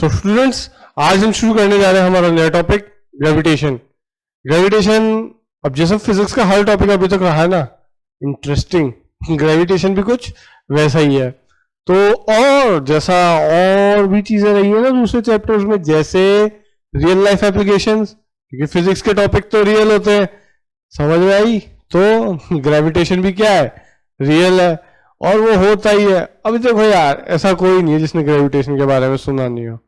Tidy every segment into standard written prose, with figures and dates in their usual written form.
So students, आज हम शुरू करने जा रहे हैं हमारा नया टॉपिक ग्रेविटेशन। ग्रेविटेशन, अब जैसे फिजिक्स का हर टॉपिक अभी तक रहा है ना इंटरेस्टिंग, ग्रेविटेशन भी कुछ वैसा ही है। तो और जैसा और भी चीजें रही है ना दूसरे चैप्टर्स में, जैसे रियल लाइफ एप्लीकेशंस, क्योंकि फिजिक्स के टॉपिक तो रियल होते हैं, समझ में आई? तो ग्रेविटेशन भी क्या है, रियल है और वो होता ही है। अभी देखो यार, ऐसा कोई नहीं है जिसने ग्रेविटेशन के बारे में सुना नहीं हो,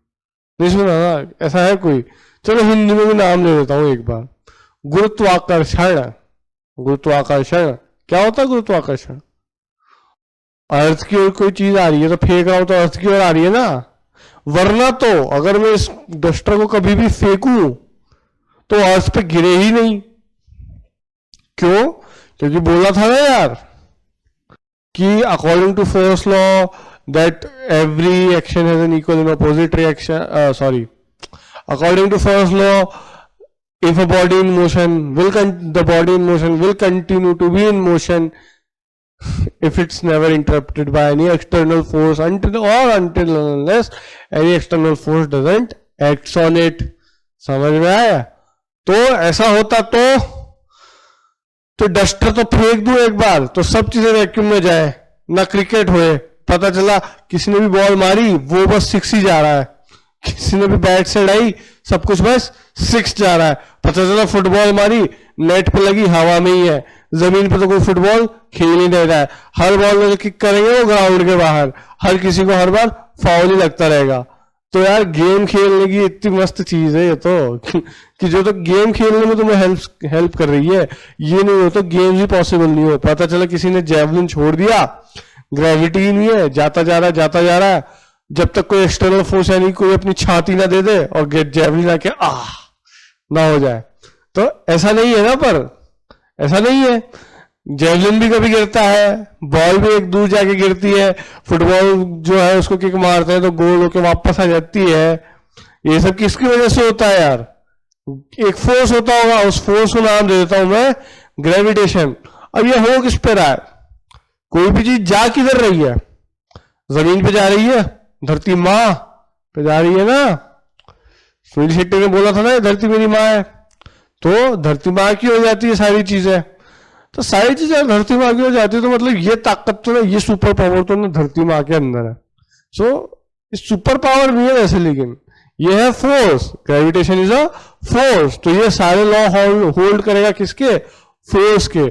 नहीं सुना ना, ऐसा है कोई? चलो हिंदी में भी नाम ले लेता हूं एक बार। गुरुत्वाकर्षण। गुरुत्वाकर्षण क्या होता है? गुरुत्वाकर्षण, अर्थ की ओर कोई चीज आ रही है तो फेंक रहा हो तो अर्थ की ओर आ रही है ना, वरना तो अगर मैं इस डस्टर को कभी भी फेंकूं तो अर्थ पे गिरे ही नहीं। क्यों? क्योंकि बोला था ना यार कि according to first law that every action has an equal and opposite reaction, sorry, according to first law, if a body in motion the body in motion will continue to be in motion if it's never interrupted by any external force until unless any external force doesn't acts on it। समझ में आया? तो ऐसा होता तो duster तो फेंक दूं एक बार तो सब चीजें वैक्यूम में जाए ना, क्रिकेट होए, पता चला किसी ने भी बॉल मारी वो बस 6 ही जा रहा है, किसी ने भी बैट से उड़ाई सब कुछ बस 6 जा रहा है, पता चला फुटबॉल मारी नेट पे लगी हवा में ही है, जमीन पे तो कोई फुटबॉल खेल ही नहीं रहा है, हर बॉल में जो किक करेंगे वो ग्राउंड के बाहर, हर किसी को हर बार फाउल ही लगता रहेगा। तो यार गेम खेलने की इतनी मस्त चीज है ये तो कि जो तो गेम खेलने में तुम्हें हेल्प कर रही है, ये नहीं हो तो गेम ही पॉसिबल नहीं हो। पता चला किसी ने जेवलिन छोड़ दिया, ग्रेविटी ही नहीं है, जाता जा रहा है, जब तक कोई एक्सटर्नल फोर्स यानी कोई अपनी छाती ना दे दे और गेट जेवलिन आके ना हो जाए। तो ऐसा नहीं है ना, पर ऐसा नहीं है, जेवलिन भी कभी गिरता है, बॉल भी एक दूर जाके गिरती है, फुटबॉल जो है उसको किक मारते हैं तो गोल होके वापस आ जाती है। ये सब किसकी वजह से होता है यार? एक फोर्स होता होगा, उस फोर्स को नाम दे देता हूं मैं ग्रेविटेशन। अब ये हो किस पे रहा है? कोई भी चीज जा किधर रही है? जमीन पे जा रही है, धरती माँ पे जा रही है ना। सुनील शेट्टी ने बोला था ना धरती मेरी माँ है, तो धरती माँ की हो जाती है सारी चीजें। तो सारी चीजें धरती माँ की हो जाती है तो मतलब ये ताकत तो ना, ये सुपर पावर तो ना धरती माँ के अंदर है। सो इस सुपर पावर नहीं है वैसे, लेकिन ये है force. Gravitation is a force. तो ये सारे लॉ होल्ड करेगा किसके? फोर्स के।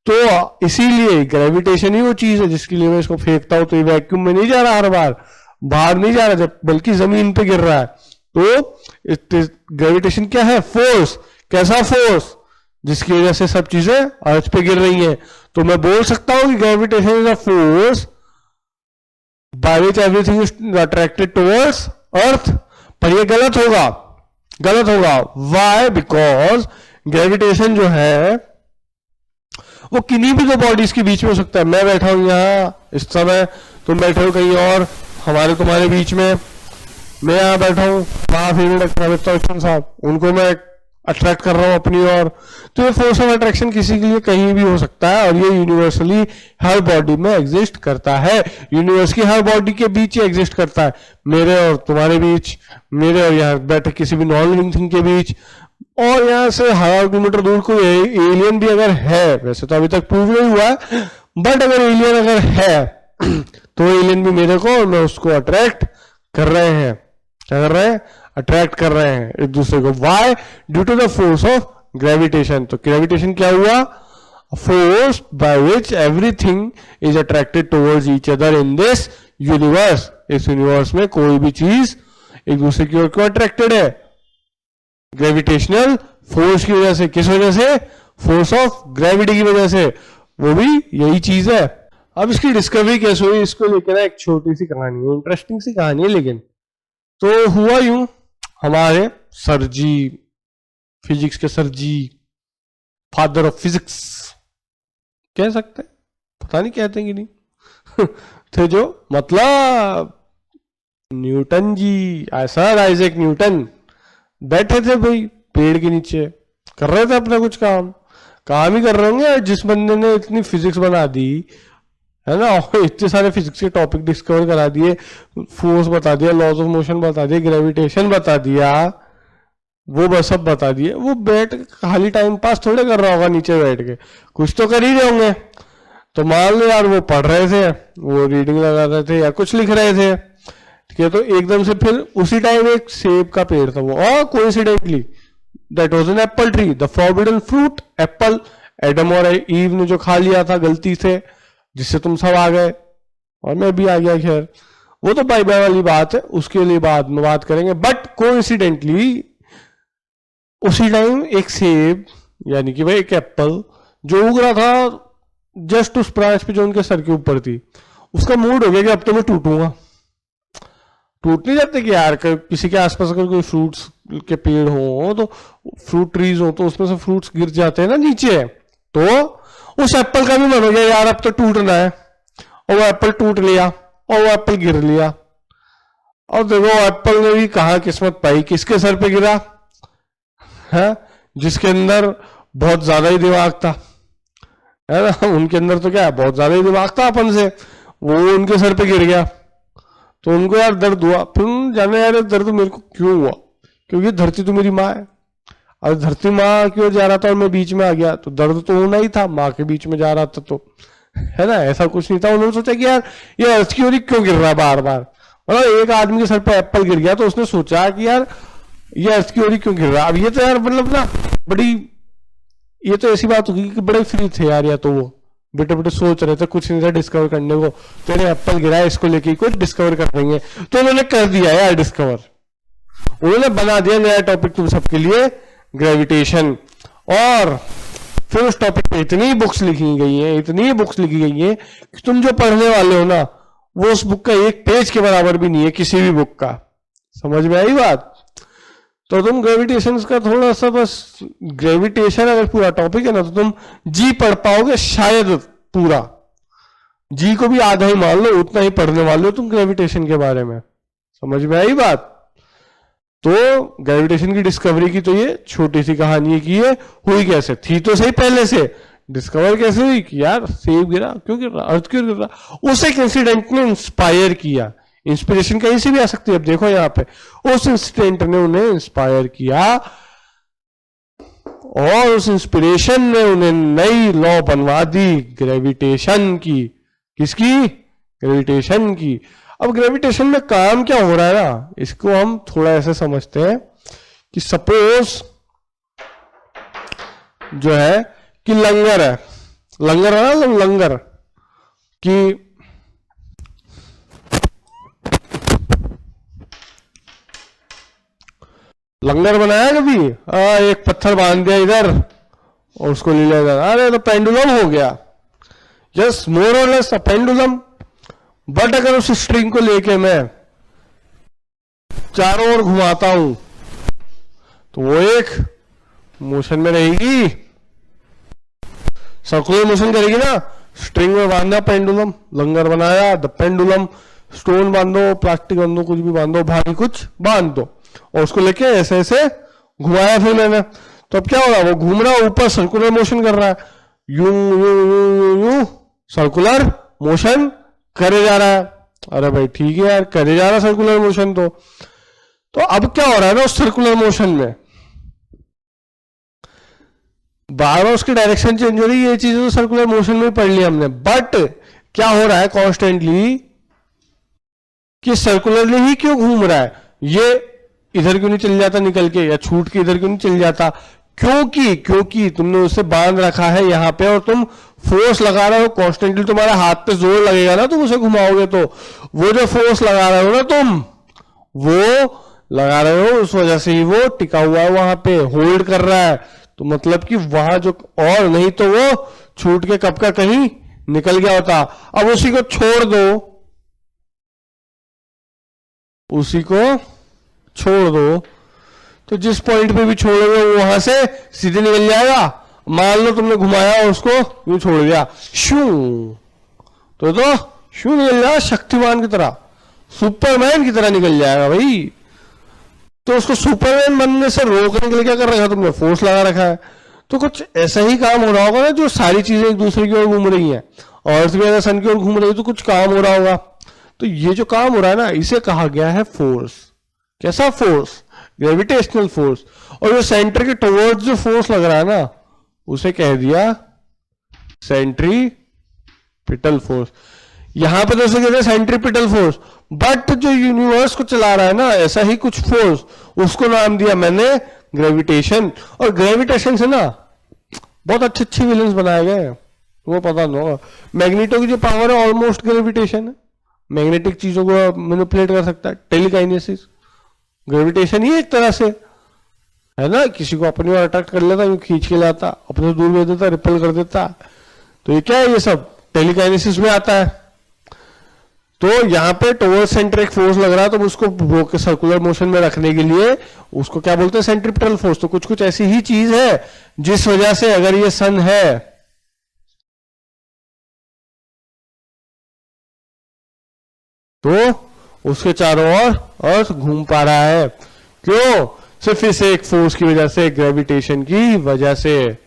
तो इसीलिए ग्रेविटेशन ही वो चीज है जिसके लिए मैं इसको फेंकता हूं तो ये वैक्यूम में नहीं जा रहा, हर बार बाहर नहीं जा रहा, जब बल्कि जमीन पे गिर रहा है। तो ग्रेविटेशन क्या है? फोर्स। कैसा फोर्स? जिसकी वजह से सब चीजें अर्थ पे गिर रही हैं। तो मैं बोल सकता हूं कि gravitation is a force by which everything is attracted towards अर्थ। पर ये गलत होगा, गलत होगा। व्हाई? बिकॉज ग्रेविटेशन जो है वो किन्हीं भी दो बॉडीज के बीच में हो सकता है। मैं बैठा हूं यहां इस समय, तुम बैठे हो कहीं और, हमारे तुम्हारे बीच में, मैं यहां बैठा हूं, वहां फिर डॉक्टर अमिताभ साहब, उनको मैं अट्रैक्ट कर रहा हूं अपनी ओर। तो ये फोर्स ऑफ अट्रैक्शन किसी के लिए कहीं भी हो सकता है और ये यूनिवर्सली हर बॉडी में एग्जिस्ट करता है। यूनिवर्स की हर बॉडी के बीच ही एग्जिस्ट करता है, मेरे और तुम्हारे बीच, मेरे और यहाँ बैठे किसी भी नॉन लिविंग थिंग के बीच, और यहाँ से 1000 किलोमीटर दूर कोई एलियन भी अगर है, वैसे तो अभी तक प्रूव नहीं हुआ है, बट अगर एलियन अगर है तो एलियन भी मेरे को और मैं उसको अट्रैक्ट कर रहे हैं। क्या कर रहे हैं? अट्रैक्ट कर रहे हैं एक दूसरे को। Why? Due to the force of gravitation. तो ग्रेविटेशन क्या हुआ? Force by which everything is attracted towards each other in this universe. इस यूनिवर्स में कोई भी चीज एक दूसरे की ओर क्यों अट्रैक्टेड है? ग्रेविटेशनल फोर्स की वजह से। किस वजह से? फोर्स ऑफ ग्रेविटी की वजह से। वो भी यही चीज है। अब इसकी डिस्कवरी कैसे हुई, इसको लेकर एक छोटी सी कहानी है, इंटरेस्टिंग सी कहानी है लेकिन। तो हुआ यूं, हमारे सर जी, फिजिक्स के sir ji, father of physics कह सकते हैं, पता नहीं कहते कि नहीं थे जो, मतलब न्यूटन जी, सर आइजैक न्यूटन बैठे थे भाई पेड़ के नीचे, कर रहे थे अपना कुछ काम ही कर रहे होंगे। जिस बंदे ने इतनी फिजिक्स बना दी है ना। और इतने सारे फिजिक्स के टॉपिक डिस्कवर करा दिए, फोर्स बता दिया, लॉज ऑफ मोशन बता दिए, ग्रेविटेशन बता दिया, वो बस सब बता दिए। वो बैठ खाली टाइम पास थोड़े कर रहा होगा नीचे बैठ के, कुछ तो कर ही रहे होंगे। तो मान लो यार वो पढ़ रहे थे, वो रीडिंग लगा रहे थे या कुछ लिख रहे थे, ठीक है। तो एकदम से फिर उसी टाइम एक सेब का पेड़ था वो, और coincidentally that was an apple tree, the forbidden fruit Apple, Adam और ईव ने जो खा लिया था गलती से, जिससे तुम सब आ गए और मैं भी आ गया। खैर वो तो बाय बाय वाली बात है, उसके लिए बाद में बात करेंगे। बट कोइंसिडेंटली उसी टाइम एक सेब यानी कि भाई एक एप्पल जो उग रहा था जस्ट उस ब्रांच पे जो उनके सर के ऊपर थी, उसका मूड हो गया कि अब तो मैं टूटूंगा। टूट नहीं जाते कि यार किसी के आसपास अगर कोई फ्रूट्स के पेड़ हो, तो फ्रूट ट्रीज हो, तो उसमें से फ्रूट्स गिर जाते हैं ना नीचे। तो उस एप्पल का भी मन हो गया यार अब तो टूटना है, और वो एप्पल टूट लिया और वो एप्पल गिर लिया। और देखो एप्पल ने भी कहा किस्मत पाई, किसके सर पे गिरा है, जिसके अंदर बहुत ज्यादा ही दिमाग था, है ना। उनके अंदर तो क्या है, बहुत ज्यादा ही दिमाग था अपन से, वो उनके सर पे गिर गया। तो उनको यार दर्द हुआ, फिर जाने यार दर्द मेरे को क्यों हुआ, क्योंकि धरती तो मेरी माँ है, और धरती माँ की ओर जा रहा था और मैं बीच में आ गया, तो दर्द तो होना ही था, माँ के बीच में जा रहा था तो, है ना। ऐसा कुछ नहीं था। उन्होंने सोचा कि यार ये अर्थ की ओर क्यों गिर रहा है बार बार, मतलब एक आदमी के सर पे एप्पल गिर गया तो उसने सोचा कि यार ये अर्थ की ओर क्यों गिर रहा है। अब ये तो यार मतलब ना बड़ी, ये तो ऐसी बात होगी कि बड़े फ्री थे यार, या तो वो बेटे बेटे सोच रहे थे, कुछ नहीं था डिस्कवर करने को, तेरे एप्पल गिरा है इसको लेके कुछ डिस्कवर कर देंगे, तो उन्होंने कर दिया यार डिस्कवर, उन्होंने बना दिया नया टॉपिक तुम सबके लिए, ग्रेविटेशन। और फिर उस टॉपिक पे इतनी बुक्स लिखी गई हैं, इतनी बुक्स लिखी गई हैं कि तुम जो पढ़ने वाले हो ना, वो उस बुक का एक पेज के बराबर भी नहीं है किसी भी बुक का। समझ में आई बात। तो तुम ग्रेविटेशन का थोड़ा सा बस, ग्रेविटेशन अगर पूरा टॉपिक है ना तो तुम जी पढ़ पाओगे शायद पूरा, जी को भी आधा ही मान लो, उतना ही पढ़ने वाले हो तुम ग्रेविटेशन के बारे में। समझ में आई बात। तो ग्रेविटेशन की डिस्कवरी की तो ये छोटी सी कहानी है कि ये हुई कैसे, थी तो सही पहले से, डिस्कवर कैसे हुई कि यार सेब गिरा, क्यों गिर रहा, अर्थ क्यों गिर रहा, उस एक इंसिडेंट ने इंस्पायर किया। इंस्पिरेशन कहीं से भी आ सकती है, अब देखो यहाँ पे उस इंसिडेंट ने उन्हें इंस्पायर किया, और उस इंस्पिरेशन ने उन्हें नई लॉ बनवा दी ग्रेविटेशन की। किसकी? ग्रेविटेशन की। अब ग्रेविटेशन में काम क्या हो रहा है ना, इसको हम थोड़ा ऐसे समझते हैं कि सपोज जो है कि लंगर है, लंगर है ना, लंगर कि लंगर बनाया कभी, एक पत्थर बांध दिया इधर और उसको ले लिया इधर, अरे तो पेंडुलम हो गया, जस्ट मोर और लेस अ पेंडुलम। बट अगर उस स्ट्रिंग को लेके मैं चारों ओर घुमाता हूं तो वो एक मोशन में रहेगी, सर्कुलर मोशन करेगी ना। स्ट्रिंग में बांधा पेंडुलम, लंगर बनाया, द पेंडुलम, स्टोन बांधो, प्लास्टिक बांधो, कुछ भी बांधो, भारी कुछ बांध दो, और उसको लेके ऐसे ऐसे घुमाया फिर मैंने, तो अब क्या हो रहा है, वो घूम रहा है, ऊपर सर्कुलर मोशन कर रहा है, यूं यूं यूं यूं सर्कुलर मोशन करे जा रहा है। अरे भाई ठीक है यार, करे जा रहा है सर्कुलर मोशन। तो अब क्या हो रहा है ना, उस सर्कुलर मोशन में बार बार उसकी डायरेक्शन चेंज हो रही है, ये चीजें तो सर्कुलर मोशन में पढ़ लिया हमने। बट क्या हो रहा है कॉन्स्टेंटली कि सर्कुलरली ही क्यों घूम रहा है, ये इधर क्यों नहीं चल जाता निकल के, या छूट के इधर क्यों नहीं चल जाता, क्योंकि तुमने उसे बांध रखा है यहाँ पे, और तुम फोर्स लगा रहे हो कॉन्स्टेंटली, तुम्हारे हाथ पे जोर लगेगा ना, तुम उसे घुमाओगे तो वो जो फोर्स लगा रहे हो ना तुम, वो लगा रहे हो, उस वजह से ही वो टिका हुआ है वहां पे, होल्ड कर रहा है। तो मतलब कि वहां जो, और नहीं तो वो छूट के कब का कहीं निकल गया होता। अब उसी को छोड़ दो, उसी को छोड़ दो, तो जिस पॉइंट पे भी छोड़ोगे वहां से सीधे निकल जाएगा। मान लो तुमने घुमाया और उसको यूं छोड़ दिया, शू, तो शू निकल जाएगा, शक्तिमान की तरह, सुपरमैन की तरह निकल जाएगा भाई। तो उसको सुपरमैन बनने से रोकने के लिए क्या कर रखा है तुमने, फोर्स लगा रखा है। तो कुछ ऐसा ही काम हो रहा होगा ना, जो सारी चीजें एक दूसरे की ओर घूम रही हैं, अर्थ भी अगर सन की ओर घूम रही है तो कुछ काम हो रहा होगा। तो ये जो काम हो रहा है ना, इसे कहा गया है फोर्स। कैसा फोर्स? Gravitational force. और जो सेंटर के टुवर्ड्स जो फोर्स लग रहा है ना, उसे कह दिया सेंट्रीपिटल फोर्स। यहां पे तो उसे कहते हैं सेंट्रीपिटल फोर्स, बट जो यूनिवर्स को चला रहा है ना, ऐसा ही कुछ फोर्स, उसको नाम दिया मैंने ग्रेविटेशन। और ग्रेविटेशन से ना बहुत अच्छे अच्छे विलन्स बनाए गए हैं, वो पता ना होगा। मैग्नेटो की जो पावर है ऑलमोस्ट ग्रेविटेशन है, मैग्नेटिक चीजों को मैनिपुलेट कर सकता है। टेलीकाइनेसिस ग्रेविटेशन ही एक तरह से है ना, किसी को अपनी ओर अट्रैक्ट कर लेता, यूं खींच के लाता, अपने से दूर भेज देता, रिपेल कर देता। तो ये क्या है? ये सब टेलीकाइनेसिस में आता है। तो यहां पे टुवर्ड सेंटर एक फोर्स लग रहा है, तो उसको सर्कुलर मोशन में रखने के लिए उसको क्या बोलते हैं? Centripetal force. तो कुछ कुछ ऐसी ही चीज है जिस वजह से अगर ये सन है तो उसके चारों ओर अर्थ घूम पा रहा है। क्यों? सिर्फ इस एक फोर्स की वजह से, ग्रेविटेशन की वजह से।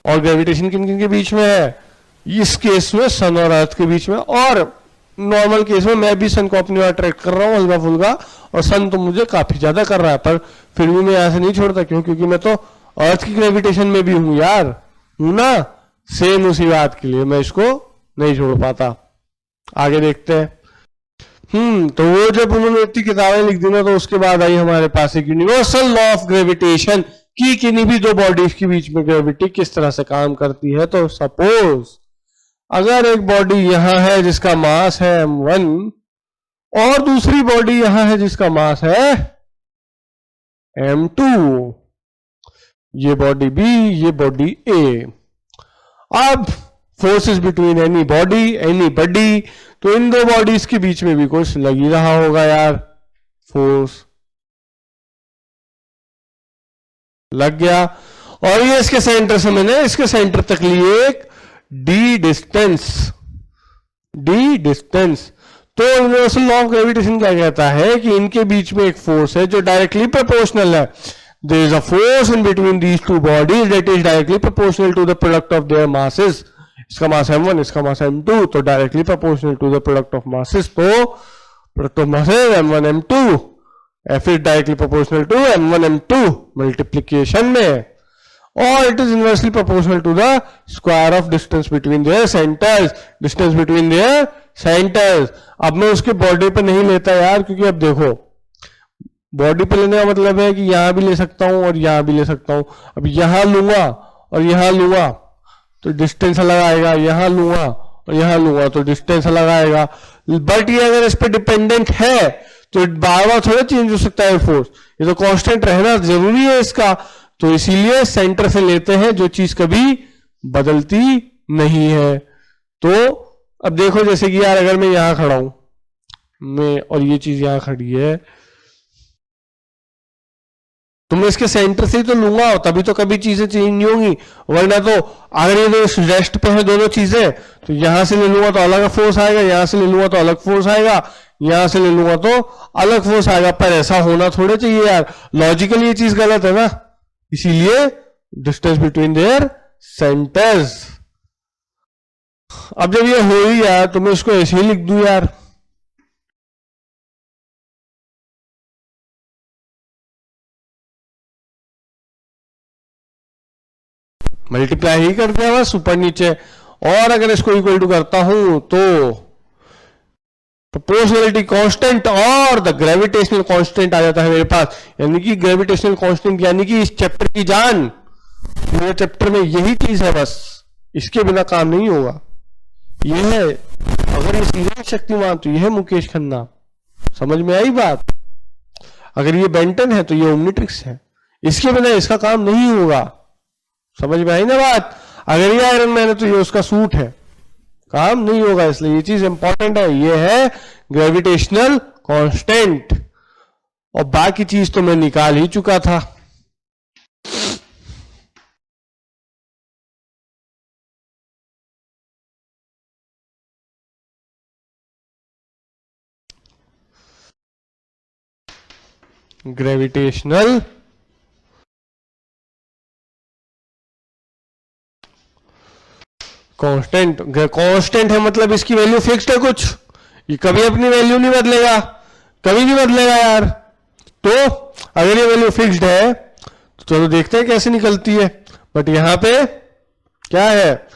और ग्रेविटेशन किन किन के बीच में है? इस केस में सन और अर्थ के बीच में, और नॉर्मल केस में मैं भी सन को अपनी ओर अट्रैक्ट कर रहा हूं हल्का फुल्का, और सन तो मुझे काफी ज्यादा कर रहा है, पर फिर भी मैं यहां से नहीं छोड़ता। क्यों? क्योंकि मैं तो अर्थ की ग्रेविटेशन में भी हूं यार, हूं ना। सेम उसी बात के लिए मैं इसको नहीं छोड़ पाता। आगे देखते हैं। तो वो जब उन्होंने इतनी किताबें लिख दी ना, तो उसके बाद आई हमारे पास एक यूनिवर्सल लॉ ऑफ ग्रेविटेशन की किन्हीं भी दो बॉडीज के बीच में ग्रेविटी किस तरह से काम करती है। तो सपोज अगर एक बॉडी यहां है जिसका मास है m1, और दूसरी बॉडी यहां है जिसका मास है m2, ये बॉडी B, ये बॉडी A। अब forces between any body, any body, तो इन दो बॉडीज के बीच में भी कुछ लग ही रहा होगा यार, फोर्स लग गया। और ये इसके सेंटर से मैंने इसके सेंटर तक लिए एक d डिस्टेंस। तो यूनिवर्सल लॉ ऑफ ग्रेविटेशन क्या कहता है कि इनके बीच में एक फोर्स है जो डायरेक्टली प्रोपोर्शनल है। There is a force in between these two bodies that is directly proportional to the product of their masses. इसका मास m1, इसका मास m2, तो directly proportional to the product of masses. तो product of masses m1 m2 F is directly proportional to m1 m2 multiplication में, और it is inversely proportional to the square of distance between their centres, distance between their centres. अब मैं उसके body पे नहीं लेता यार, क्योंकि अब देखो बॉडी पे लेने का मतलब है कि यहां भी ले सकता हूं और यहां भी ले सकता हूं। अब यहां लूंगा और यहां लूंगा तो डिस्टेंस अलग आएगा, यहां लूंगा और यहां लूंगा तो डिस्टेंस अलग आएगा। बट ये अगर इस पे डिपेंडेंट है तो बार बार थोड़ा चेंज हो सकता है फोर्स, ये तो कांस्टेंट रहना जरूरी है इसका। तो इसीलिए सेंटर से लेते हैं जो चीज कभी बदलती नहीं है। तो अब देखो जैसे कि यार अगर मैं यहां खड़ा हूं मैं, और ये चीज यहां खड़ी है, तो मैं इसके सेंटर से ही तो लूंगा, तभी तो कभी चीजें चेंज नहीं होंगी। वरना तो अगर ये तो रेस्ट पे है दोनों चीजें, तो यहां से ले लूंगा तो अलग फोर्स आएगा, यहां से ले लूंगा तो अलग फोर्स आएगा, यहां से ले लूंगा तो अलग फोर्स आएगा। पर ऐसा होना थोड़े चाहिए यार, लॉजिकली ये चीज गलत है ना। इसीलिए डिस्टेंस बिटवीन देयर सेंटर्स। अब जब ये हो ही यार तो मैं इसको ऐसे ही लिख दूं यार, मल्टीप्लाई ही कर दिया बस ऊपर नीचे। और अगर इसको इक्वल टू करता हूं तो प्रोपोर्शनलिटी कांस्टेंट और द ग्रेविटेशनल कांस्टेंट आ जाता है मेरे पास। यानी कि ग्रेविटेशनल कांस्टेंट यानी कि इस चैप्टर की जान, मेरे चैप्टर में यही चीज है, बस इसके बिना काम नहीं होगा। ये है, अगर ये सीधा शक्तिमान तो ये है मुकेश खन्ना। समझ में आई बात? अगर ये बेंटन है तो ये ओमनिट्रिक्स है, इसके बिना इसका काम नहीं होगा। समझ में आई ना बात? अगर ये आयरन मैन है तो ये उसका सूट है, काम नहीं होगा। इसलिए ये चीज इंपॉर्टेंट है, ये है ग्रेविटेशनल कांस्टेंट। और बाकी चीज तो मैं निकाल ही चुका था। ग्रेविटेशनल कांस्टेंट, कांस्टेंट है मतलब इसकी वैल्यू फिक्स्ड है कुछ, ये कभी अपनी वैल्यू नहीं बदलेगा, कभी नहीं बदलेगा यार। तो अगर ये वैल्यू फिक्स्ड है तो चलो देखते हैं कैसे निकलती है। बट यहां पे क्या है,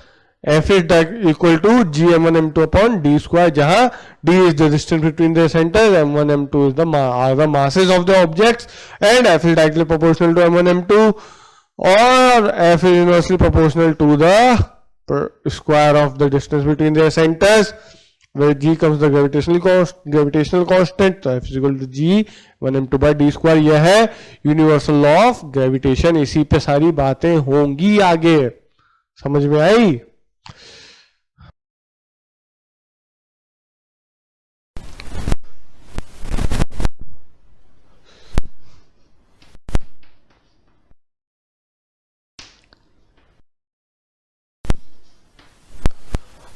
F is equal to G m1 m2 upon D square, जहां D is the distance between the centres, m1 m2 is the masses of the objects, and f is directly proportional to m1 m2, or f is inversely proportional to the square of the distance between their centers, where g comes the gravitational constant, so f is equal to g 1m2 by d square। यह है universal law of gravitation, इसी पे सारी बातें होंगी आगे, समझ में आई।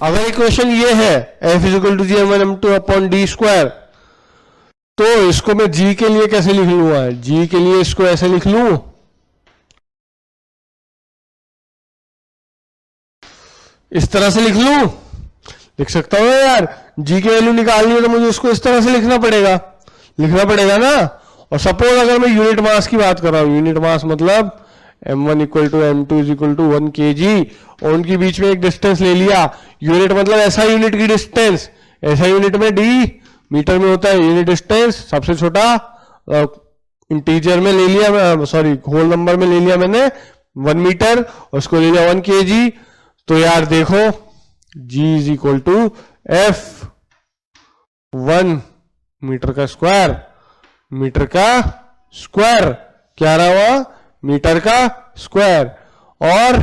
अगर इक्वेशन ये है f is equal to G m1 m2 upon D square, तो इसको मैं g के लिए कैसे लिख लूंगा, g के लिए इसको ऐसे लिख लूं, इस तरह से लिख लूं, लिख सकता हूं यार। g की वैल्यू निकालनी है तो मुझे इसको इस तरह से लिखना पड़ेगा ना। और सपोज अगर मैं यूनिट मास की बात कर रहा हूं, यूनिट मास मतलब m1 equal to m2 is equal to 1 kg, और उनके बीच में एक डिस्टेंस ले लिया। यूनिट मतलब ऐसा यूनिट की डिस्टेंस, ऐसा यूनिट में d मीटर में होता है, यूनिट डिस्टेंस सबसे छोटा इंटीजर में ले लिया, सॉरी होल नंबर में ले लिया मैंने 1 मीटर, और उसको ले लिया 1 kg। तो यार देखो g is equal to f 1 metre का स्क्वायर, मीटर का स्क्वायर क्या रहा हुआ, मीटर का स्क्वायर, और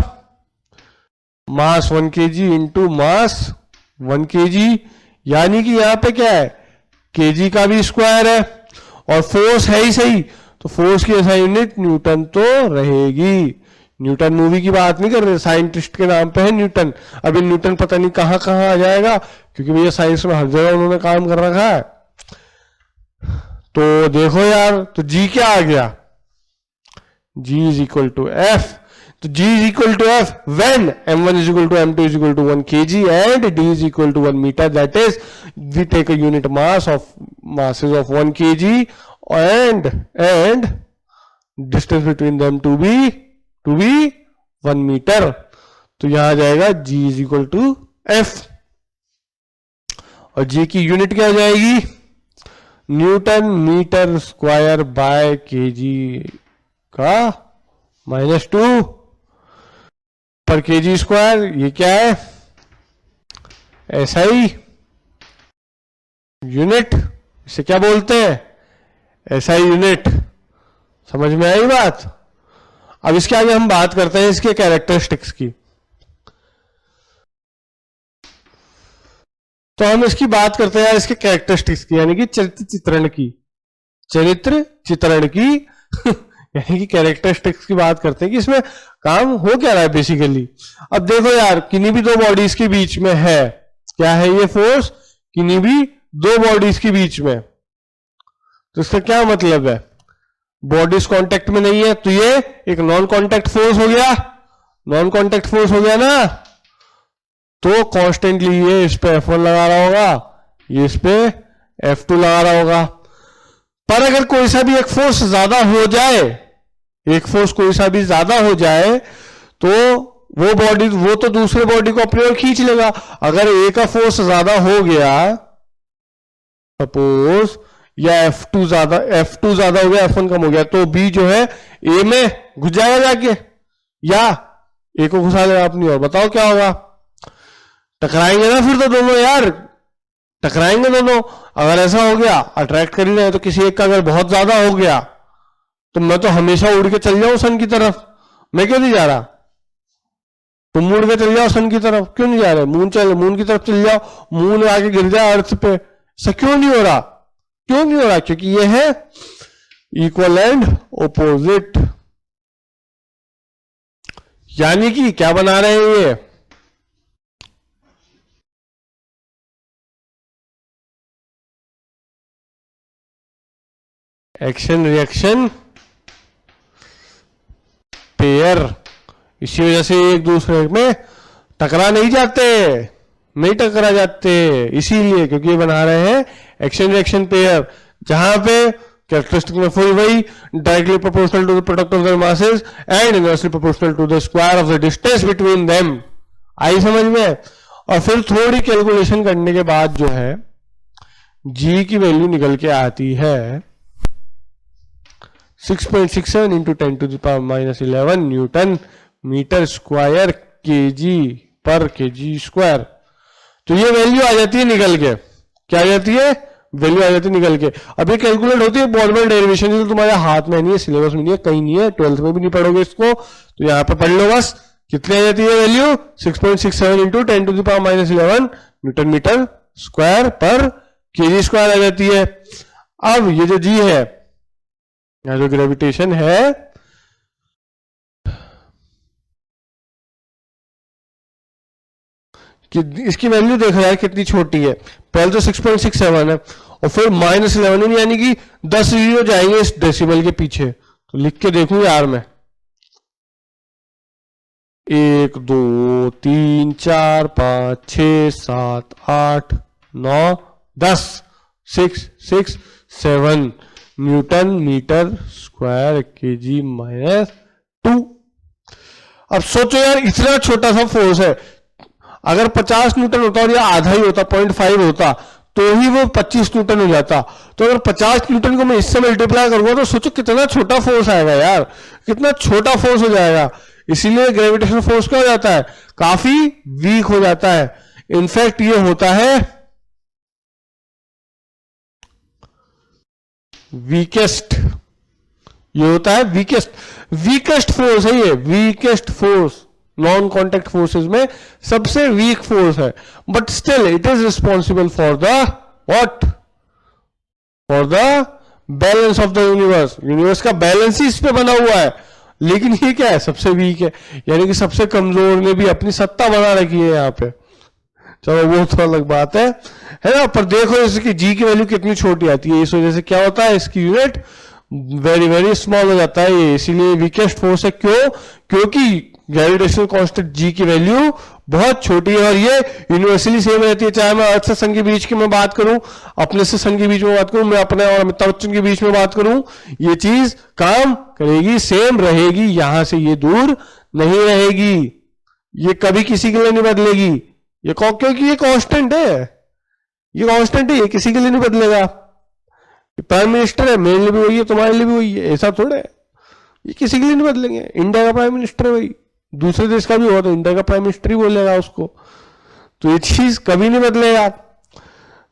mass 1 kg into mass 1 kg, यानी कि यहां पे क्या है, kg का भी स्क्वायर है, और फोर्स है ही सही, तो फोर्स की ऐसा यूनिट न्यूटन तो रहेगी। न्यूटन मूवी की बात नहीं कर रहे, साइंटिस्ट के नाम पे है न्यूटन। अभी न्यूटन पता नहीं कहां कहां आ जाएगा, क्योंकि भैया साइंस में हर जगह उन्होंने काम कर रखा है। तो देखो यार, तो जी क्या आ गया, g is equal to f, तो g is equal to f when m1 is equal to m2 is equal to 1 kg and d is equal to 1 metre, that is we take a unit mass of masses of 1 kg and distance between them to be 1 metre. तो यहां आ जाएगा g is equal to f, और g की unit क्या हो जाएगी, newton metre square by kg का -2 पर kg स्क्वायर। ये क्या है, SI यूनिट, इसे क्या बोलते हैं, SI यूनिट। समझ में आई बात। अब इसके आगे हम बात करते हैं इसके कैरेक्टरिस्टिक्स की। तो हम इसकी बात करते हैं इसके कैरेक्टरिस्टिक्स की, यानी कि चरित्र चित्रण की यानी कि कैरेक्टरिस्टिक्स की बात करते हैं कि इसमें काम हो क्या रहा है बेसिकली। अब देखो यार, किन्हीं भी दो बॉडीज के बीच में है, क्या है ये फोर्स, किन्हीं भी दो बॉडीज के बीच में, तो इसका क्या मतलब है, बॉडीज कांटेक्ट में नहीं है, तो ये एक नॉन कांटेक्ट फोर्स हो गया, नॉन कांटेक्ट फोर्स हो गया ना। तो कॉन्स्टेंटली ये इस पे F1 लगा रहा होगा, ये इस पे F2 लगा रहा होगा। पर अगर कोई सा भी एक फोर्स ज्यादा हो जाए, एक फोर्स कोई सा भी ज्यादा हो जाए, तो वो तो दूसरे बॉडी को अपनी ओर खींच लेगा। अगर ए का फोर्स ज्यादा हो गया, सपोज, या F2 ज्यादा हो गया, F1 कम हो गया, तो B जो है A में घुस जाएगा जाके, या A को घुसा लेगा अपनी ओर। बताओ क्या होगा, टकराएंगे ना फिर तो दोनों यार, टकराएंगे दोनों। अगर ऐसा हो गया, अट्रैक्ट कर ही रहे, तो किसी एक का अगर बहुत ज्यादा हो गया, तो मैं तो हमेशा उड़ के चल जाऊं सन की तरफ, मैं क्यों नहीं जा रहा, तुम उड़ के चल जाओ सन की तरफ, क्यों नहीं जा रहे, मून की तरफ चल जाओ, मून आके गिर जाए अर्थ पे, ऐसा क्यों नहीं हो रहा, क्यों नहीं हो रहा, क्योंकि ये है इक्वल एंड ओपोजिट। यानी कि क्या बना रहे हैं ये, एक्शन रिएक्शन पेयर, इसी वजह से एक दूसरे में टकरा नहीं जाते, नहीं टकरा जाते, इसीलिए क्योंकि ये बना रहे हैं एक्शन रिएक्शन पेयर, जहां पे कैरेक्टरिस्टिक में फुल वही directly proportional to the product of the masses and inversely proportional to the square of the distance between them. आई समझ में? और फिर थोड़ी कैलकुलेशन करने के बाद जो है जी की वैल्यू निकल के आती है 6.67 into 10 to the power minus 11 newton metre square kg पर केजी स्क्वायर। तो ये वैल्यू आ जाती है निकल के, क्या आ जाती है? वैल्यू आ जाती है निकल के। अब ये कैलकुलेट होती है बॉर्डमैन डेरिवेशन, तो तुम्हारे हाथ में नहीं है, सिलेबस में नहीं है, कहीं नहीं है, 12th में भी नहीं पढ़ोगे इसको, तो यहाँ पे पढ़ लो बस। कितनी आ जाती है value? 6.67 into 10 to the power minus 11 newton metre square पर केजी स्क्वायर आ जाती है। अब ये जो जी है, यहाँ जो ग्रेविटेशन है, कि इसकी वैल्यू देख रहा है कितनी छोटी है। पहले तो 6.67 है और फिर माइनस 11 यानी कि 10 जीरो जाएंगे इस डेसिमल के पीछे। तो लिख के देखूं यार मैं, 1 2 3 4 5 6 7 8 9 10 6 6 7 newton metre square kg minus 2। अब सोचो यार, इतना छोटा सा फोर्स है, अगर 50 न्यूटन होता और या आधा ही होता, 0.5 होता, तो ही वो 25 न्यूटन हो जाता। तो अगर 50 न्यूटन को मैं इससे मल्टीप्लाई करूंगा तो सोचो कितना छोटा फोर्स आएगा यार, कितना छोटा फोर्स हो जाएगा। इसीलिए ग्रेविटेशनल फोर्स क्या हो जाता है? काफी वीक हो जाता है। इनफैक्ट ये होता है वीकेस्ट, ये होता है वीकेस्ट फोर्स है, ये weakest force non contact forces में सबसे वीक फोर्स है। But still it is responsible for the what? For the balance of the universe. Universe का बैलेंस ही इस पे बना हुआ है, लेकिन ये क्या है? सबसे वीक है, यानी कि सबसे कमजोर ने भी अपनी सत्ता बना रखी है यहाँ पे। चलो वो तो अलग बात है ना। पर देखो इसकी जी की वैल्यू कितनी छोटी आती है, इस वजह से क्या होता है, इसकी यूनिट वेरी वेरी स्मॉल हो जाता है ये, इसीलिए वीकेस्ट फोर्स है। क्यों? क्योंकि ग्रेविटेशनल कांस्टेंट जी की वैल्यू बहुत छोटी है और ये यूनिवर्सली सेम रहती है। चाहे मैं अर्थ से सन के बीच की मैं बात करूं, अपने से सन के बीच में बात करूं, मैं अपने और अमिताभ बच्चन के बीच में बात करूं, ये चीज काम करेगी, सेम रहेगी, यहां से ये दूर नहीं रहेगी, ये कभी किसी के लिए नहीं बदलेगी। ये क्योंकि ये कांस्टेंट है, ये कांस्टेंट है, ये किसी के लिए नहीं बदलेगा। प्राइम मिनिस्टर है, मेरे लिए भी वही है, तुम्हारे लिए भी वही है, ऐसा थोड़ा है, ये किसी के लिए नहीं बदलेंगे। इंडिया का प्राइम मिनिस्टर है वही, दूसरे देश का भी हुआ तो इंडिया का प्राइम मिनिस्टर ही बोलेगा उसको, तो ये चीज कभी नहीं बदलेगा,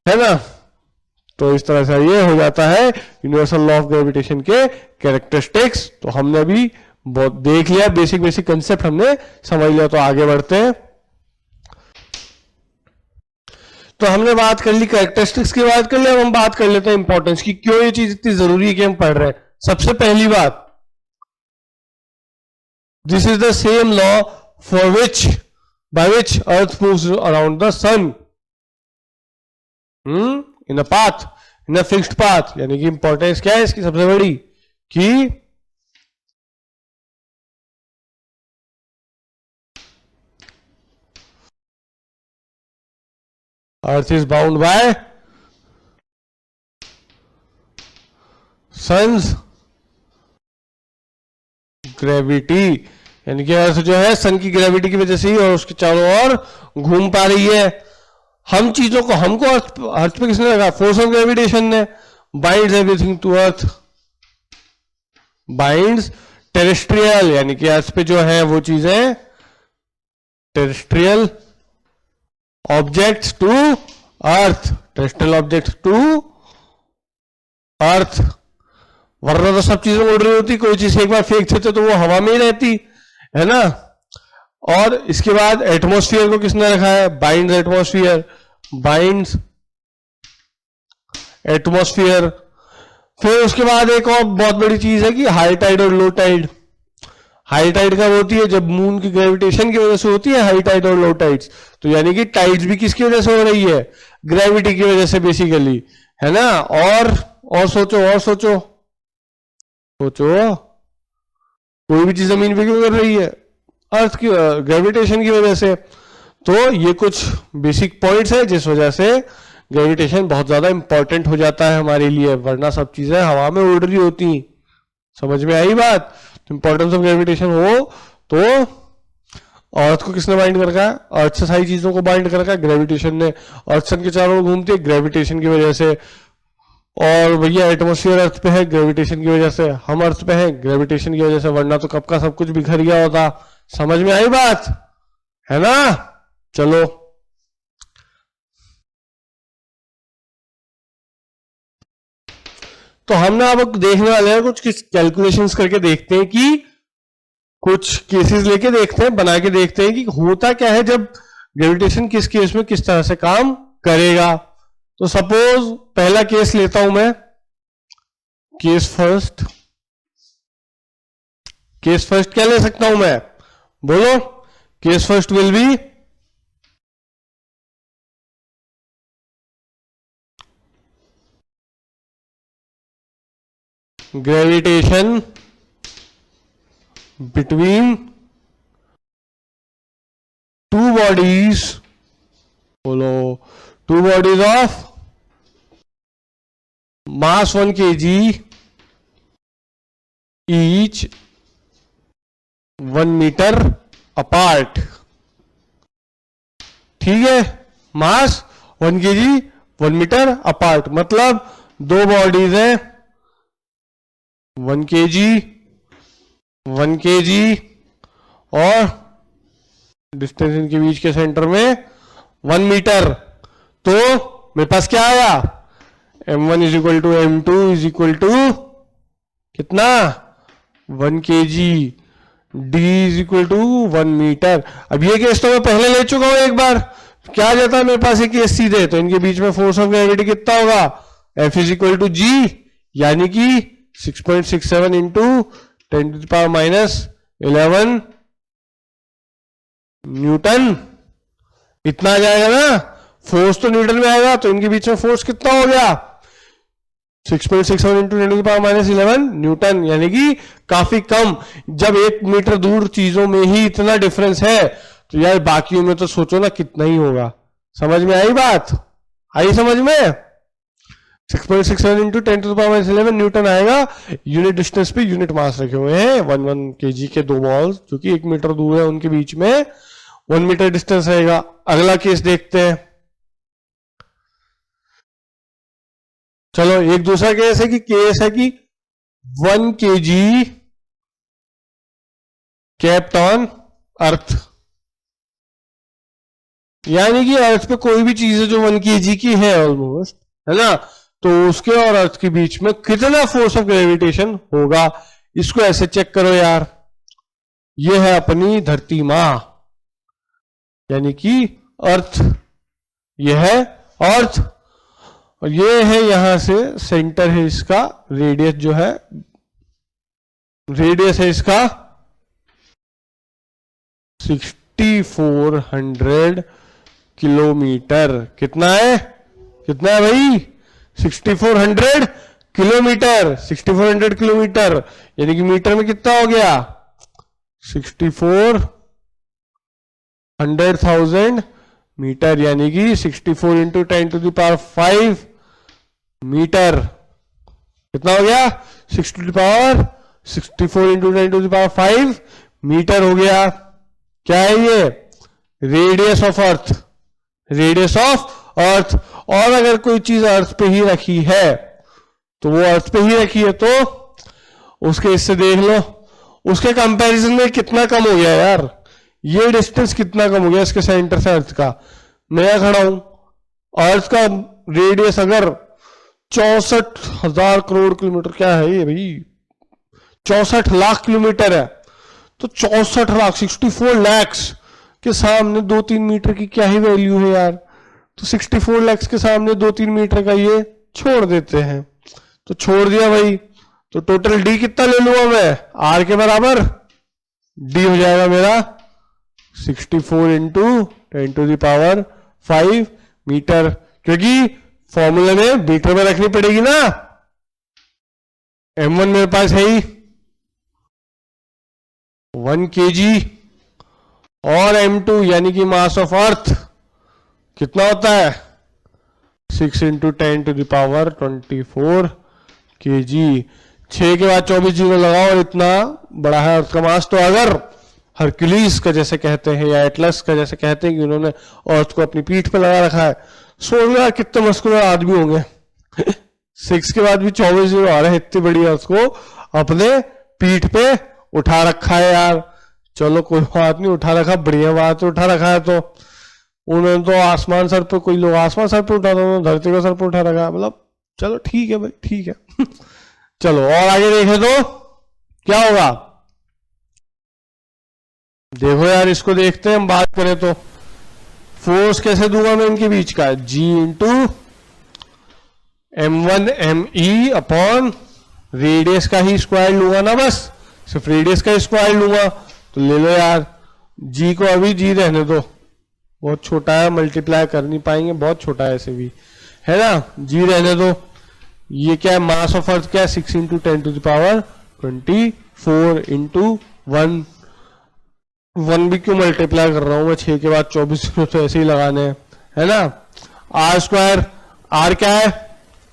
है ना। तो इस तरह से ये हो जाता है यूनिवर्सल लॉ ऑफ ग्रेविटेशन के कैरेक्टरिस्टिक्स। तो हमने अभी बहुत देख लिया, बेसिक बेसिक कंसेप्ट हमने समझ लिया। तो आगे बढ़ते हैं। तो हमने बात कर ली कैरेक्टरिस्टिक्स की, बात कर ली, अब हम बात कर लेते हैं इंपॉर्टेंस की, क्यों ये चीज इतनी जरूरी है कि हम पढ़ रहे हैं। सबसे पहली बात, this is the same law for which by which earth moves around the sun in a path, in a fixed path। यानी कि इंपॉर्टेंस क्या है इसकी सबसे बड़ी, कि earth is bound by sun's gravity, यानी कि अर्थ जो है सन की ग्रेविटी की वजह से ही और उसके चारों ओर घूम पा रही है। हम चीजों को, हमको अर्थ पे किसने रखा? फोर्स ऑफ ग्रेविटेशन ने। Binds everything to earth, binds terrestrial, यानी कि अर्थ पे जो है वो चीजें terrestrial objects to earth, terrestrial objects to earth. वरना तो सब चीजें उड़ रही होती, कोई चीज एक बार फेंक देते तो वो हवा में ही रहती है ना। और इसके बाद एटमॉस्फेयर को किसने रखा है? Binds atmosphere, binds atmosphere. फिर उसके बाद एक और बहुत बड़ी चीज है कि हाई टाइड और लो टाइड। हाई टाइड कब होती है? जब मून की ग्रेविटेशन की वजह से होती है हाई टाइड और लो टाइड्स। तो यानी कि टाइड्स भी किसकी वजह से हो रही है? ग्रेविटी की वजह से बेसिकली, है ना। और सोचो, और सोचो, कोई भी चीज जमीन पे क्यों कर रही है? अर्थ की ग्रेविटेशन की वजह से। तो ये कुछ बेसिक पॉइंट्स है जिस वजह से ग्रेविटेशन बहुत ज्यादा इंपॉर्टेंट हो जाता है हमारे लिए, वरना सब चीजें हवा में उड़ रही होती। समझ में आई बात? तो इंपॉर्टेंस ऑफ ग्रेविटेशन हो तो अर्थ को किसने बाइंड कर रखा है? अर्थ से सारी चीजों को बाइंड कर रखा है ग्रेविटेशन ने। अर्थ सन के चारों ओर घूमती है ग्रेविटेशन की वजह से, और भैया एटमोस्फियर अर्थ पे है ग्रेविटेशन की वजह से, हम अर्थ पे हैं ग्रेविटेशन की वजह से, वरना तो कब का सब कुछ बिखर गया होता। समझ में आई बात? है ना? चलो तो हम ना अब देखने वाले हैं कुछ कैलकुलेशंस करके देखते हैं कि कुछ केसेस लेके देखते हैं, बना के देखते हैं कि होता क्या है जब ग्रेविटेशन किस केस में किस तरह से काम करेगा। तो सपोज पहला केस लेता हूं मैं, केस फर्स्ट क्या ले सकता हूं मैं? बोलो। Case first will be gravitation between two bodies, बोलो, two bodies of mass 1 kg each 1 meter apart। ठीक है, मास 1 kg 1 मीटर अपार्ट, मतलब दो बॉडीज हैं 1 kg 1 kg और डिस्टेंस इनके बीच के सेंटर में 1 मीटर। तो मेरे पास क्या आया? m1 is equal to m2 is equal to कितना? 1 kg, d is equal to 1 metre. अब ये केस तो मैं पहले ले चुका हूं एक बार। क्या आ जाता है मेरे पास ये केस सीधे? तो इनके बीच में फोर्स ऑफ ग्रेविटी कितना होगा? F is equal to g, यानी कि 6.67 इंटू 10⁻⁻11 न्यूटन। इतना आ जाएगा ना? फोर्स तो न्यूटन में आएगा, तो इनके बीच में फोर्स कितना हो गया? 6.67 इंटू 10⁻11 न्यूटन, यानी कि काफी कम। जब 1 मीटर दूर चीजों में ही इतना डिफरेंस है तो यार बाकियों में तो सोचो ना कितना ही होगा। समझ में आई बात? आई समझ में? 6.67 इंटू 10⁻11 न्यूटन आएगा। यूनिट डिस्टेंस पे यूनिट मास रखे हुए हैं 1 kg के दो बॉल्स जो कि 1 मीटर दूर है, उनके बीच में 1 मीटर डिस्टेंस रहेगा। अगला केस देखते हैं। चलो एक दूसरा केस है कि 1 kg केप्ट ऑन अर्थ, यानी कि अर्थ पे कोई भी चीज है जो 1 kg की है ऑलमोस्ट, है ना, तो उसके और अर्थ के बीच में कितना फोर्स ऑफ ग्रेविटेशन होगा। इसको ऐसे चेक करो यार, ये है अपनी धरती मां, यानी कि अर्थ, ये है अर्थ, और ये है यहां से सेंटर है इसका, रेडियस जो है, रेडियस है इसका 6400 किलोमीटर। कितना है? कितना है भाई? 6400 किलोमीटर। 6400 किलोमीटर यानी कि मीटर में कितना हो गया? 6400,000 मीटर, यानी कि 64 इंटू 10⁵ मीटर। कितना हो गया? 64 इंटू 10⁵ मीटर हो गया। क्या है ये? Radius of earth, radius of earth. और अगर कोई चीज अर्थ पे ही रखी है तो वो अर्थ पे ही रखी है तो उसके इससे देख लो, उसके कंपैरिजन में कितना कम हो गया यार, ये डिस्टेंस कितना कम हो गया इसके सेंटर से अर्थ का। मैं खड़ा हूं, अर्थ का रेडियस अगर 64,000 करोड़ किलोमीटर, क्या है ये भाई, 64 लाख किलोमीटर है, तो 64 लाख 64 लैक्स के सामने 2-3 मीटर की क्या ही वैल्यू है यार। तो 64 लैक्स के सामने 2-3 मीटर का ये छोड़ देते हैं, तो छोड़ दिया भाई। तो टोटल डी कितना ले लूंगा मैं? आर के बराबर डी हो जाएगा मेरा 64 इंटू 10⁵ मीटर, क्योंकि फॉर्मूले में मीटर में रखनी पड़ेगी ना। m1 मेरे पास है ही 1 kg और m2 यानी कि मास ऑफ अर्थ कितना होता है 6 इंटू 10⁻24 kg। 6 के बाद 24 जीरो लगाओ और इतना बड़ा है अर्थ का मास। तो अगर हरक्यूलिस का जैसे कहते हैं या एटलस का जैसे कहते हैं कि उन्होंने अर्थ को अपनी पीठ पे लगा रखा है, सोच लो कितने मस्कुलर आदमी होंगे 6 के बाद भी 24 जीरो आ रहे हैं, इतनी बड़ी अर्थ को अपने पीठ पे उठा रखा है यार। चलो कोई बात नहीं, उठा रखा बढ़िया बात है, उठा रखा है। तो उन्होंने तो आसमान सर पे, कोई लोग आसमान सर पे उठाते हैं, धरती का सर पे उठा रखा है, मतलब चलो ठीक है भाई, ठीक है चलो और आगे देखें तो क्या होगा, देखो यार इसको देखते हैं हम। बात करें तो फोर्स कैसे दूंगा मैं इनके बीच का, G into M1 ME upon radius का ही स्क्वायर लूंगा ना, बस सिर्फ रेडियस का ही स्क्वायर लूंगा। तो ले लो यार, G को अभी G रहने दो, बहुत छोटा है, मल्टीप्लाई कर नहीं पाएंगे, बहुत छोटा है ऐसे भी, है ना। G रहने दो। ये क्या है, मास ऑफ अर्थ क्या है 6 इंटू 10⁻24 इंटू 1 भी क्यों मल्टीप्लाई कर रहा हूं मैं, 6 के बाद 24 तो ऐसे ही लगाने हैं, है ना। आर स्क्वायर, आर क्या है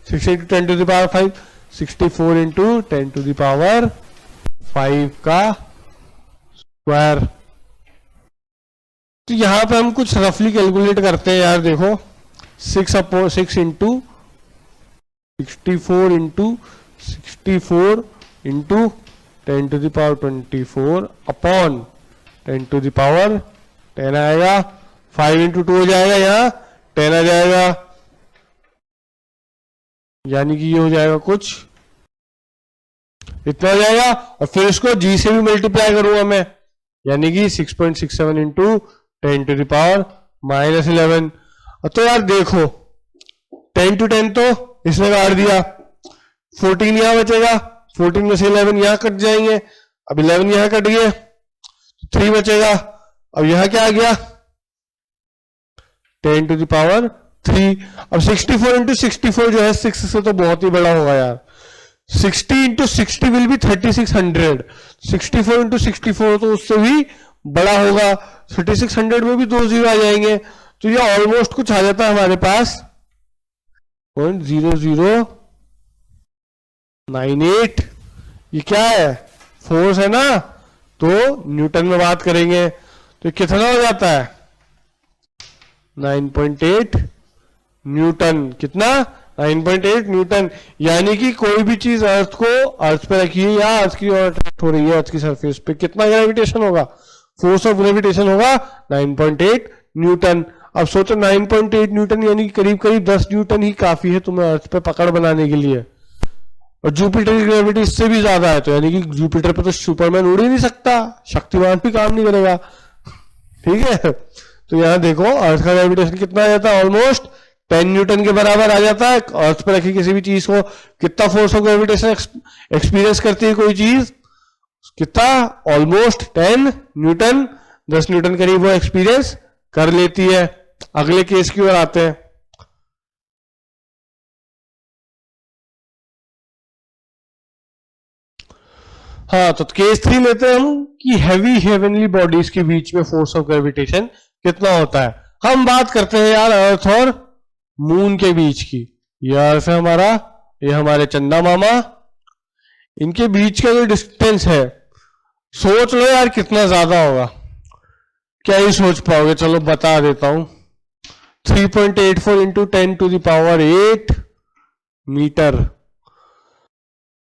6 इंटू 10⁵, 64 इंटू 10⁵ का स्क्वायर। तो यहां पे हम कुछ रफली कैलकुलेट करते हैं यार, देखो 6 इंटू 64 इंटू 64 इंटू 10⁻24 अपॉन 10⁻10 आएगा, 5 इंटू 2 हो जाएगा, यहाँ 10 आ जाएगा, यानी कि ये हो जाएगा कुछ इतना हो जाएगा। और फिर इसको G से भी मल्टीप्लाई करूंगा मैं, यानी कि 6.67 इंटू 10⁻11। तो यार देखो 10 to 10 तो इसने काट दिया, 14 यहां बचेगा, 14 में से 11 यहां कट जाएंगे, अब 11 यहां कट गए, 3 बचेगा। अब यहां क्या आ गया 10⁻3। अब 64 इंटू 64 जो है 6 से तो बहुत ही बड़ा होगा यार, 60 इंटू 60 विल बी 3600, 64 इंटू 64 तो उससे भी बड़ा होगा, 3600 में भी 2 जीरो आ जाएंगे। तो ये ऑलमोस्ट कुछ आ जाता है हमारे पास 0.0098। ये क्या है, फोर्स है ना, तो न्यूटन में बात करेंगे तो कितना हो जाता है 9.8 न्यूटन। कितना 9.8 न्यूटन। यानी कि कोई भी चीज अर्थ को, अर्थ पे रखिए या अर्थ की ओर अट्रैक्ट हो रही है, अर्थ की सरफेस पे कितना ग्रेविटेशन होगा, फोर्स ऑफ ग्रेविटेशन होगा 9.8 न्यूटन। अब सोचो 9.8 न्यूटन यानी करीब करीब 10 न्यूटन ही काफी है तुम्हें अर्थ पे पकड़ बनाने के लिए, और जुपिटर की ग्रेविटी इससे भी ज्यादा है, तो यानी कि जुपिटर पे तो सुपरमैन उड़ ही नहीं सकता, शक्तिमान भी काम नहीं करेगा, ठीक है। तो यहां देखो अर्थ का ग्रेविटेशन कितना आ जाता है, ऑलमोस्ट 10 न्यूटन के बराबर आ जाता है। अर्थ पर रखी किसी भी चीज को कितना फोर्स ऑफ ग्रेविटेशन एक्सपीरियंस करती है कोई चीज, कितना ऑलमोस्ट 10 न्यूटन, 10 न्यूटन करीब वो एक्सपीरियंस कर लेती है। अगले केस की ओर आते हैं। हाँ, तो केस 3 लेते हैं हम कि हैवी हेवनली बॉडीज के बीच में फोर्स ऑफ ग्रेविटेशन कितना होता है। हम बात करते हैं यार अर्थ और मून के बीच की। ये अर्थ है हमारा, ये हमारे चंदा मामा, इनके बीच का जो डिस्टेंस है सोच लो यार कितना ज्यादा होगा, क्या ही सोच पाओगे, चलो बता देता हूं 3.84 इंटू 10⁸ मीटर।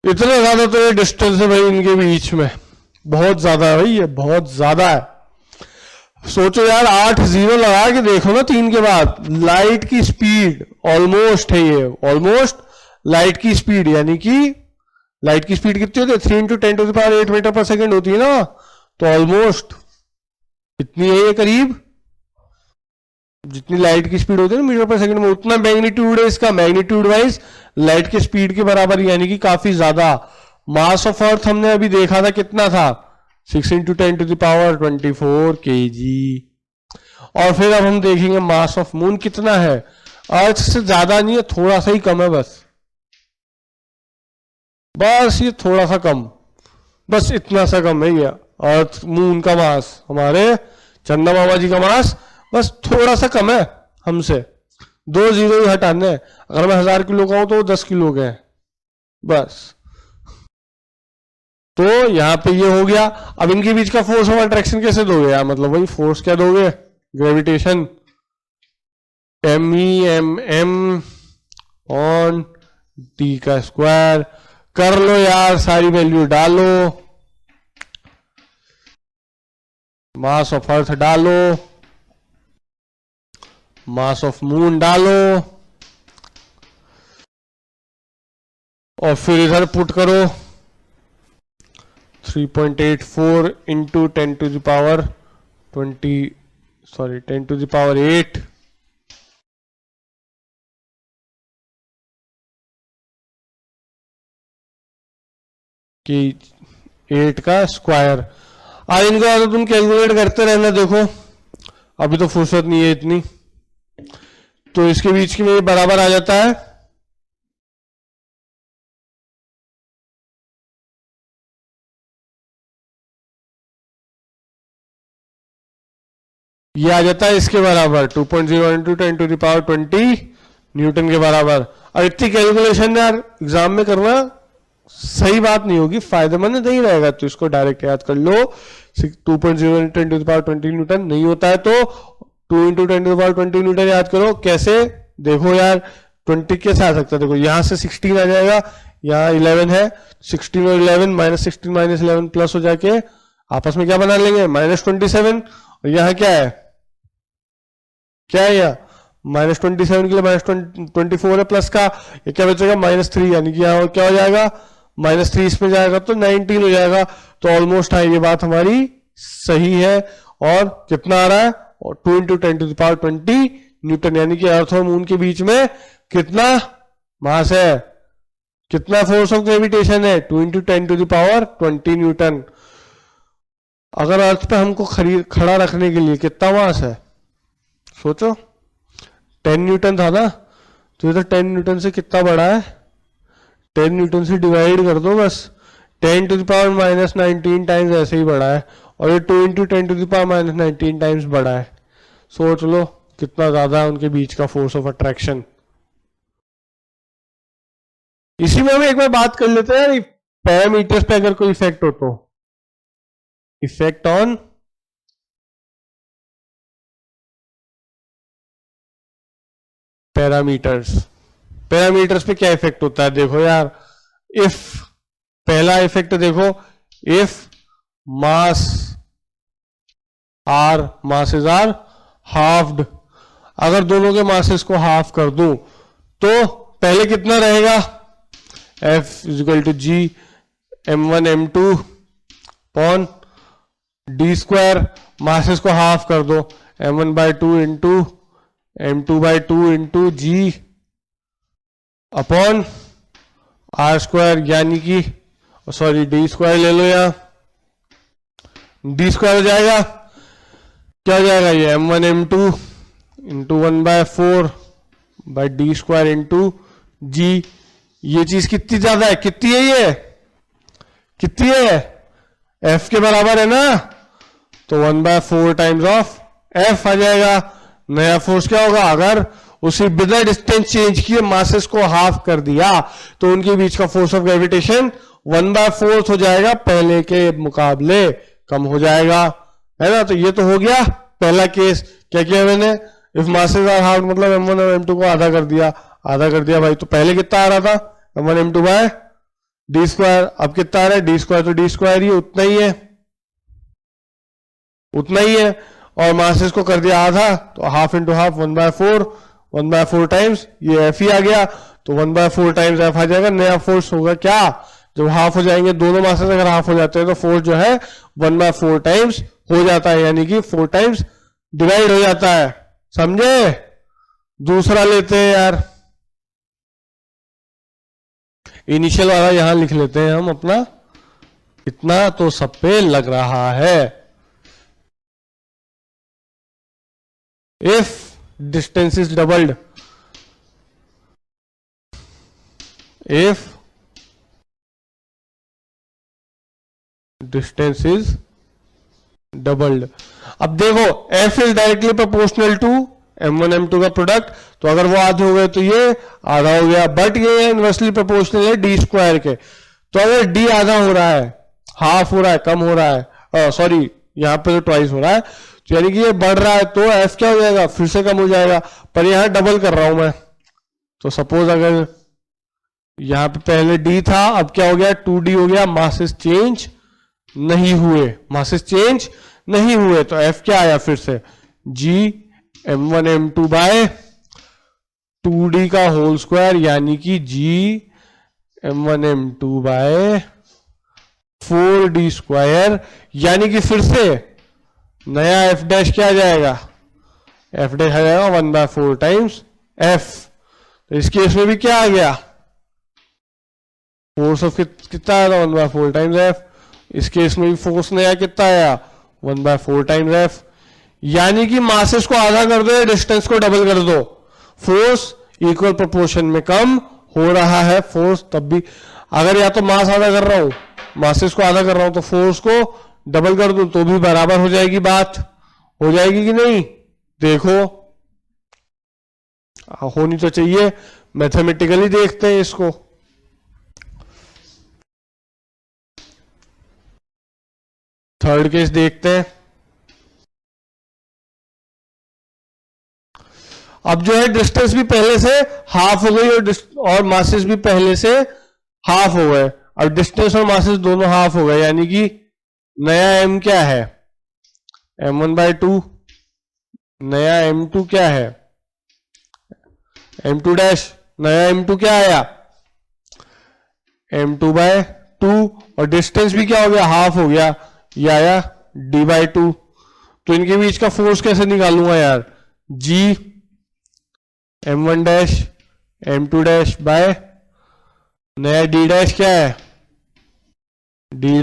इतना ज्यादा तो ये डिस्टेंस है भाई इनके बीच में, बहुत ज्यादा है भाई, ये बहुत ज्यादा है। सोचो यार 8 जीरो लगा के देखो ना 3 के बाद, लाइट की स्पीड ऑलमोस्ट है ये, ऑलमोस्ट लाइट की स्पीड, यानी कि लाइट की स्पीड कितनी होती है 3 इंटू 10⁸ मीटर पर सेकेंड होती है ना, तो ऑलमोस्ट इतनी है ये, करीब जितनी लाइट की स्पीड होती है ना मीटर पर सेकंड में, उतना मैग्नीट्यूड है इसका, मैग्नीट्यूड वाइज लाइट की स्पीड के बराबर, यानी कि काफी ज्यादा। मास ऑफ अर्थ हमने अभी देखा था कितना था 6 इंटू 10⁻24 kg। और फिर अब हम देखेंगे मास ऑफ मून कितना है, अर्थ से ज्यादा नहीं है, थोड़ा सा ही कम है, बस ये थोड़ा सा कम, बस इतना सा कम है ये अर्थ मून का मास हमारे चंदा मामा जी का मास बस थोड़ा सा कम है हमसे, 2 जीरो ही हटाने हैं। अगर मैं 1000 किलो का हूं तो वो 10 किलो के हैं बस। तो यहां पे ये हो गया। अब इनके बीच का फोर्स ऑफ अट्रैक्शन कैसे दोगे यार, मतलब वही फोर्स क्या दोगे, gravitation, M E M M on T का स्क्वायर। कर लो यार, सारी वैल्यू डालो, मास ऑफ अर्थ डालो, मास ऑफ मून डालो, और फिर इधर पुट करो 3.84 इंटू 10⁻20 सॉरी 10⁸ कि 8 का स्क्वायर। आज इनको तो तुम कैलकुलेट करते रहना, देखो अभी तो फुर्सत नहीं है इतनी। तो इसके बीच की में बराबर आ जाता है, ये आ जाता है इसके बराबर 2.0 इंटू 10⁻20 न्यूटन के बराबर। और इतनी कैलकुलेशन यार एग्जाम में करना सही बात नहीं होगी, फायदेमंद नहीं रहेगा, तो इसको डायरेक्ट याद कर लो। 2.0 इंटू 10⁻20 न्यूटन नहीं होता है तो 2 इंटू 10⁻20 न्यूटन याद करो। कैसे, देखो यार 20 कैसे आ सकता है, देखो यहां से 16 आ जाएगा, यहाँ 11 है, 16 और 11 -16 -11 प्लस हो जाके आपस में क्या बना लेंगे, -27। और यहाँ क्या है, क्या है यहाँ -27 के लिए -24 है प्लस का, ये क्या बचेगा -3, यानी कि यहाँ क्या हो जाएगा -3 इसमें जाएगा तो 19 हो जाएगा। तो ऑलमोस्ट है, ये बात हमारी सही है। और कितना आ रहा है, 2 इंटू 10⁻20 न्यूटन, यानी कि अर्थ और मून के बीच में कितना मास है, कितना फोर्स ऑफ ग्रेविटेशन है, 2 इंटू 10⁻20 न्यूटन। अगर अर्थ पे हमको खड़ा रखने के लिए कितना मास है, सोचो 10 न्यूटन था ना, तो इधर 10 न्यूटन से कितना बड़ा है, 10 न्यूटन से डिवाइड कर दो बस, 10⁻⁻19 टाइम्स ऐसे ही बड़ा है, और ये 2 इंटू 10⁻⁻19 टाइम्स बड़ा है। सोच लो कितना ज्यादा है उनके बीच का फोर्स ऑफ अट्रैक्शन। इसी में हम एक बार बात कर लेते हैं पैरामीटर्स पे अगर कोई इफेक्ट हो तो, इफेक्ट ऑन पैरामीटर्स। पैरामीटर्स पे क्या इफेक्ट होता है, देखो यार, इफ पहला इफेक्ट देखो, if mass masses are halved, अगर दोनों के मासेस को हाफ कर दूं तो पहले कितना रहेगा, F equal to G m1 m2 upon D square, masses को हाफ कर दो m1/2 into m2/2 into G upon R square, यानी कि सॉरी डी स्क्वायर ले लो, यहां डी स्क्वायर हो जाएगा, क्या हो जाएगा ये m1 m2 into 1/4 D square into G. ये चीज कितनी ज्यादा है, कितनी है ये, कितनी है, एफ के बराबर है ना, तो 1/4 टाइम्स ऑफ एफ आ जाएगा। नया फोर्स क्या होगा, अगर उसी बिना डिस्टेंस चेंज किए मासेस को हाफ कर दिया तो उनके बीच का फोर्स ऑफ ग्रेविटेशन 1/4 हो जाएगा, पहले के मुकाबले कम हो जाएगा, है ना। तो ये तो हो गया पहला केस। क्या किया मैंने, इफ मासेस आर हाफ, मतलब m1 और m2 को आधा कर दिया, आधा कर दिया भाई, तो पहले कितना आ रहा था m1 m2 bye D square, अब कितना आ रहा है डी स्क्वायर, तो डी स्क्वायर ही उतना ही है, उतना ही है। और मासेस को कर दिया आधा, तो हाफ इंटू हाफ 1/4, 1/4 टाइम्स ये एफ ही आ गया, तो 1/4 टाइम्स एफ आ जाएगा। नया फोर्स होगा क्या, जब हाफ हो जाएंगे दोनों मासेस, अगर हाफ हो जाते हैं तो फोर्स जो है 1/4 टाइम्स हो जाता है, यानी कि 4 टाइम्स डिवाइड हो जाता है, समझे। दूसरा लेते हैं यार, इनिशियल वाला यहां लिख लेते हैं हम अपना, इतना तो सब पे लग रहा है। If distance is doubled, if distance is doubled. अब देखो F is directly proportional to M1 M2 का प्रोडक्ट, तो अगर वो आधे हो गए तो ये आधा हो गया, बट ये इनवर्सली प्रोपोर्शनल है D स्क्वायर के। तो अगर D आधा हो रहा है, हाफ हो रहा है, कम हो रहा है, सॉरी यहाँ पे तो ट्वाइस हो रहा है, तो यानी कि ये बढ़ रहा है तो F क्या हो जाएगा, फिर से कम हो जाएगा। पर यहाँ डबल कर रहा हूं मैं, तो सपोज अगर यहाँ पे पहले D था, अब क्या हो गया 2D हो गया, मासेस चेंज नहीं हुए, मासेस चेंज नहीं हुए, तो F क्या आया फिर से G M1 M2 bye 2D का होल स्क्वायर, यानी कि G M1 M2 bye 4D square, यानी कि फिर से नया F डैश क्या आ जाएगा, F डैश आ जाएगा 1/4 टाइम्स F। तो इस केस में भी क्या आ गया, फोर्स ऑफ कितना आया 1/4 टाइम्स F। इस केस में भी फोर्स नया कितना आया 1/4 टाइम्स F, यानी कि मासेस को आधा कर दो या डिस्टेंस को डबल कर दो, फोर्स इक्वल प्रोपोर्शन में कम हो रहा है। फोर्स तब भी, अगर या तो मास आधा कर रहा हूं, मासेस को आधा कर रहा हूं, तो फोर्स को डबल कर दूं तो भी बराबर हो जाएगी, बात हो जाएगी कि नहीं, देखो होनी तो चाहिए। मैथमेटिकली देखते हैं इसको, थर्ड केस देखते हैं। अब जो है डिस्टेंस भी पहले से हाफ हो गई और मासेस भी पहले से हाफ हो गए। अब डिस्टेंस और मासेस दोनों हाफ हो गए, यानी कि नया M क्या है M1/2, नया M2 क्या है M2 डैश, नया M2 क्या आया M2/2, और डिस्टेंस भी क्या हो गया, हाफ हो गया, ये आया D/2। तो इनके बीच का फोर्स कैसे निकालूंगा यार, G M1 dash M2 dash by नया D डैश क्या है D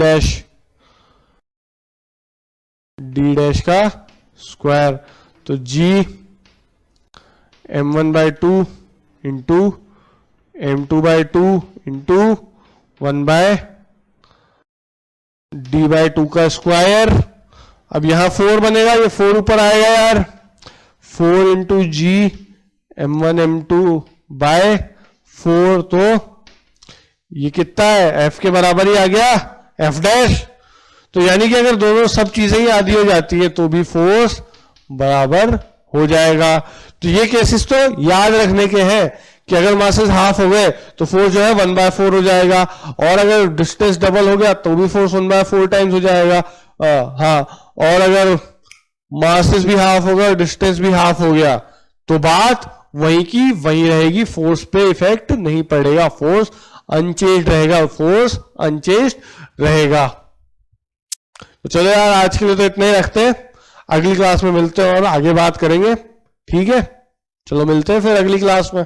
डैश का स्क्वायर, तो G M1/2 into M2/2 into 1/D/2 का स्क्वायर। अब यहां 4 बनेगा, ये 4 ऊपर आएगा यार, 4 into G M1 M2 bye 4, तो ये कितना है F के बराबर ही आ गया F डैश। तो यानी कि अगर दोनों सब चीजें ही आधी हो जाती है तो भी फोर्स बराबर हो जाएगा। तो ये केसेस तो याद रखने के हैं कि अगर मासेस हाफ हो गए तो फोर्स जो है 1/4 हो जाएगा, और अगर डिस्टेंस डबल हो गया तो भी फोर्स 1/4 टाइम्स हो जाएगा। हाँ, और अगर मासेस भी हाफ हो गया और डिस्टेंस भी हाफ हो गया तो बात वही की वही रहेगी, फोर्स पे इफेक्ट नहीं पड़ेगा, फोर्स अनचेंज्ड रहेगा, फोर्स अनचेंज्ड रहेगा। तो चलो यार आज के लिए तो इतना ही रखते हैं, अगली क्लास में मिलते हैं और आगे बात करेंगे, ठीक है। चलो मिलते हैं फिर अगली क्लास में।